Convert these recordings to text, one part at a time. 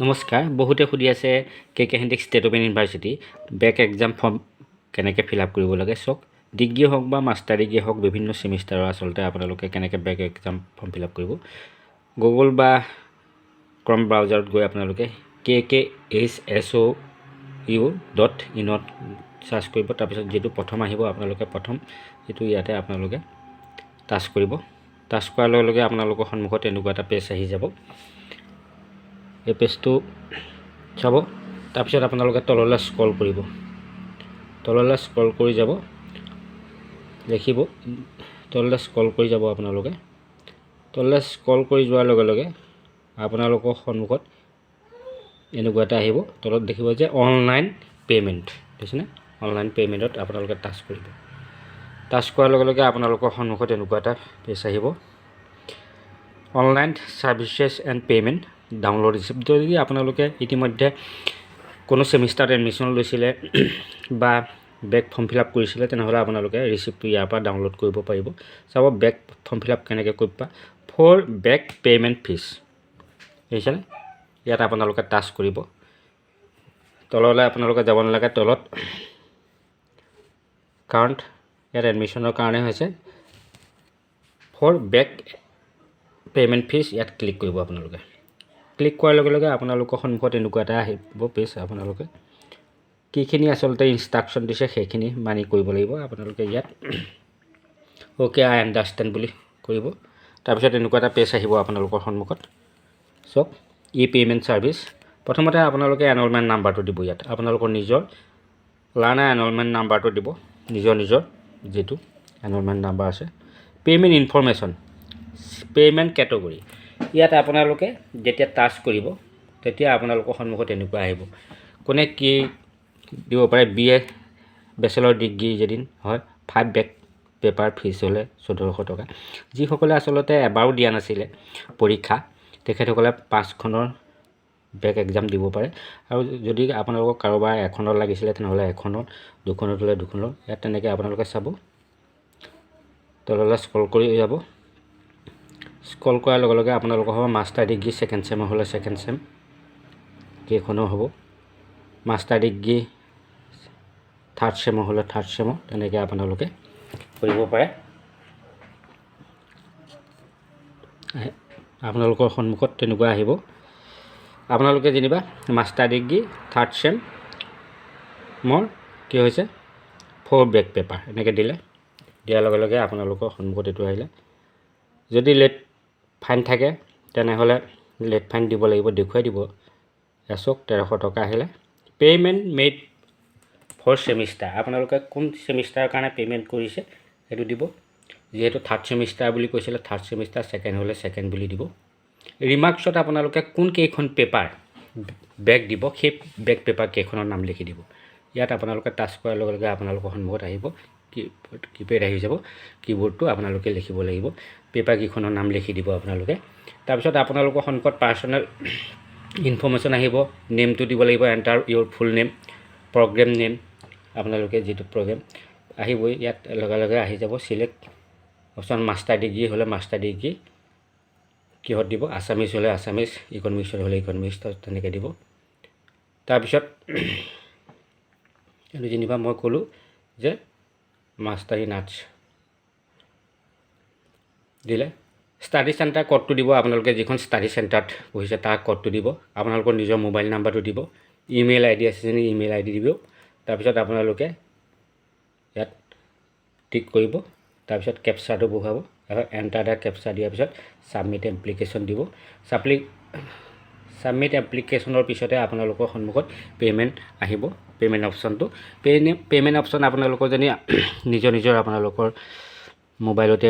নমস্কাৰ, বহুতে সুধি আছে কে Handiqui state open university back exam form কেনেকৈ ফিল আপ কৰিব লাগে। চাওক, ডিগ্ৰী হওক বা মাষ্টাৰ ডিগ্ৰী হওক, বিভিন্ন ছেমিষ্টাৰৰ আচলতে আপোনালোকে কেনেকৈ back exam form fill up কৰিব। গুগল বা ক্ৰম ব্ৰাউজাৰত গৈ আপোনালোকে KKHSOU.in চাৰ্চ কৰিব। তাৰপিছত যিটো প্ৰথম আহিব আপোনালোকে প্ৰথম যিটো ইয়াতে আপোনালোকে টাচ কৰিব। টাচ কৰাৰ লগে লগে আপোনালোকৰ সন্মুখত এনেকুৱা এটা পেজ আহি যাব। এই পেজটো চাব। তাৰপিছত আপোনালোকে তললৈ স্ক্ৰল কৰিব। তললৈ স্ক্ৰল কৰি যাব, দেখিব তললৈ স্ক্ৰল কৰি যাব। আপোনালোকে তললৈ স্ক্ৰল কৰি যোৱাৰ লগে লগে আপোনালোকৰ সন্মুখত এনেকুৱা এটা আহিব। তলত দেখিব যে অনলাইন পে'মেণ্ট দেখিছেনে। অনলাইন পে'মেণ্টত আপোনালোকে টাচ কৰিব। টাচ কৰাৰ লগে লগে আপোনালোকৰ সন্মুখত এনেকুৱা এটা পেজ আহিব। Online services and payment download receipt. যদি আপোনালোকে ইতিমধ্যে কোনো ছেমিষ্টাৰত এডমিশ্যন লৈছিলে বা বেক ফৰ্ম ফিল আপ কৰিছিলে, তেনেহ'লে আপোনালোকে ৰিচিপ্টটো ইয়াৰ পৰা ডাউনলোড কৰিব পাৰিব। চাব বেক ফৰ্ম ফিল আপ কেনেকৈ কৰিবা। ফৰ বেক পে'মেণ্ট ফিজ দেখিছেনে। ইয়াত আপোনালোকে টাচ কৰিব। তললৈ আপোনালোকে যাব নালাগে। তলত কাৰেণ্ট ইয়াত এডমিশ্যনৰ কাৰণে হৈছে ফৰ বেক পে'মেণ্ট ফিজ, ইয়াত ক্লিক কৰিব। আপোনালোকে ক্লিক কৰাৰ লগে লগে আপোনালোকৰ সন্মুখত এনেকুৱা এটা আহিব পেজ। আপোনালোকে কিখিনি আচলতে ইনষ্ট্ৰাকশ্যন দিছে সেইখিনি মানি কৰিব লাগিব। আপোনালোকে ইয়াত অ'কে আই আণ্ডাৰষ্টেণ্ড বুলি কৰিব। তাৰপিছত এনেকুৱা এটা পেজ আহিব আপোনালোকৰ সন্মুখত। চাওক, ই পে'মেণ্ট ছাৰ্ভিচ। প্ৰথমতে আপোনালোকে এনৰলমেণ্ট নাম্বাৰটো দিব। ইয়াত আপোনালোকৰ নিজৰ লাৰ্ণাৰ এনৰলমেণ্ট নাম্বাৰটো দিব, নিজৰ যিটো এনৰলমেণ্ট নাম্বাৰ আছে। Payment information, payment category. ইয়াত আপোনালোকে যেতিয়া টাচ কৰিব তেতিয়া আপোনালোকৰ সন্মুখত এনেকুৱা আহিব। কোনে কি দিব পাৰে। BA বেচেলৰ ডিগ্ৰী যদি হয় 5 বেক পেপাৰ ফিজ হ'লে 1400 টকা। যিসকলে আচলতে এবাৰো দিয়া নাছিলে পৰীক্ষা, তেখেতসকলে 5খনৰ বেক এক্সাম দিব পাৰে। আৰু যদি আপোনালোকক কাৰোবাৰ এখনত লাগিছিলে, তেনেহ'লে এখনত, দুখনত হ'লে দুখনত। ইয়াত তেনেকৈ আপোনালোকে চাব। তললৈ স্ক্ৰল কৰি যাব। স্ক্ৰল কৰাৰ লগে লগে আপোনালোকৰ হ'ব মাষ্টাৰ ডিগ্ৰী ছেকেণ্ড ছেমৰ হ'লে ছেকেণ্ড ছেম কেইখনৰ হ'ব। মাষ্টাৰ ডিগ্ৰী থাৰ্ড ছেমৰ হ'লে থাৰ্ড ছেমৰ। তেনেকৈ আপোনালোকে কৰিব পাৰে। আপোনালোকৰ সন্মুখত তেনেকুৱা আহিব। আপোনালোকে যেনিবা মাষ্টাৰ ডিগ্ৰী থাৰ্ড ছেমৰ কি হৈছে 4 বেক পেপাৰ এনেকৈ দিয়াৰ লগে লগে আপোনালোকৰ সন্মুখত এইটো আহিলে। যদি লেট ফাইন থাকে তেনেহ'লে লেট ফাইন দিব লাগিব, দেখুৱাই দিব। চাওক 1300 টকা আহিলে। পে'মেণ্ট মেড ফৰ ছেমিষ্টাৰ, আপোনালোকে কোন ছেমিষ্টাৰৰ কাৰণে পে'মেণ্ট কৰিছে সেইটো দিব। যিহেতু থাৰ্ড ছেমিষ্টাৰ বুলি কৈছিলে, থাৰ্ড ছেমিষ্টাৰ, ছেকেণ্ড হ'লে ছেকেণ্ড বুলি দিব। ৰিমাৰ্কছত আপোনালোকে কোন কেইখন পেপাৰ বেক দিব, সেই বেক পেপাৰ কেইখনৰ নাম লিখি দিব। ইয়াত আপোনালোকে টাচ কৰাৰ লগে লগে আপোনালোকৰ সন্মুখত আহিব কিপেড আহি যাব। কিবৰ্ডটো আপোনালোকে লিখিব লাগিব, পেপাৰ কেইখনৰ নাম লিখি দিব আপোনালোকে। তাৰপিছত আপোনালোকৰ সন্মুখত পাৰ্চনেল ইনফৰ্মেশ্যন আহিব। নেমটো দিব লাগিব, enter your full name, program name, আপোনালোকে যিটো প্ৰগ্ৰেম আহিবই। ইয়াত লগে লগে আহি যাব চিলেক্ট অপশ্যন। মাষ্টাৰ ডিগ্ৰী হ'লে মাষ্টাৰ ডিগ্ৰী কিহত দিব, আছামিছ হ'লে আছামিছ, ইকনমিক্সত হ'লে ইকনমিক্স, তেনেকৈ দিব। তাৰপিছত এইটো যেনিবা মই ক'লোঁ যে মাষ্টাৰ ইন আৰ্টছ দিলে। ষ্টাডি চেণ্টাৰ ক'ডটো দিব। আপোনালোকে যিখন ষ্টাডি চেণ্টাৰত পঢ়িছে তাৰ ক'ডটো দিব। আপোনালোকৰ নিজৰ মোবাইল নাম্বাৰটো দিব। ইমেইল আইডি আছে যদি ইমেইল আইডি দিব। তাৰপিছত আপোনালোকে ইয়াত টিক কৰিব। তাৰপিছত কেপচাৰটো বহুৱাব। এণ্টাৰ দ্য কেপচাৰ দিয়াৰ পিছত ছাবমিট এপ্লিকেশ্যন দিব। ছাবমিট এপ্লিকেশ্যনৰ পিছতে আপোনালোকৰ সন্মুখত পে'মেণ্ট আহিব, পে'মেণ্ট অপশ্যনটো। পে'মেণ্ট অপশ্যন আপোনালোকৰ যদি নিজৰ আপোনালোকৰ মোবাইলতে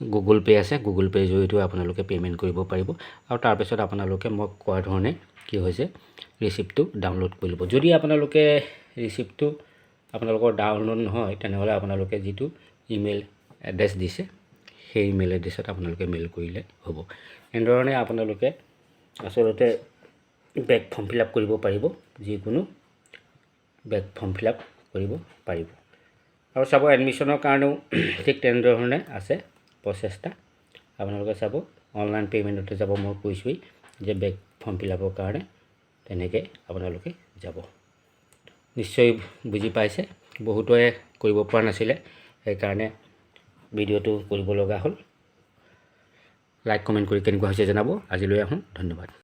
গুগল পে' আছে, গুগল পে' জৰিয়তেও আপোনালোকে পে'মেণ্ট কৰিব পাৰিব। আৰু তাৰপিছত আপোনালোকে মই কোৱাৰ ধৰণে কি হৈছে ৰিচিপ্টটো ডাউনলোড কৰি ল'ব। যদি আপোনালোকে ৰিচিপ্টটো আপোনালোকৰ ডাউনলোড নহয়, তেনেহ'লে আপোনালোকে যিটো ইমেইল এড্ৰেছ দিছে সেই ইমেইল এড্ৰেছত আপোনালোকে মেইল কৰিলে হ'ব। এনেধৰণে আপোনালোকে আচলতে বেক ফৰ্ম ফিল আপ কৰিব পাৰিব, যিকোনো বেক ফৰ্ম ফিল আপ কৰিব পাৰিব। আৰু চাব এডমিশ্যনৰ কাৰণেও ঠিক তেনেধৰণে আছে প্ৰচেষ্টা। আপোনালোকে চাব অনলাইন পে'মেণ্টতে যাব। মই কৈছোঁৱেই যে বেক ফৰ্ম ফিল আপৰ কাৰণে তেনেকৈ আপোনালোকে যাব। নিশ্চয় বুজি পাইছে। বহুতৰে কৰিব পৰা নাছিলে, সেইকাৰণে ভিডিঅ'টো কৰিব লগা হ'ল। লাইক কমেণ্ট কৰি কেনেকুৱা হৈছে জনাব। আজিলৈ আহোঁ, ধন্যবাদ।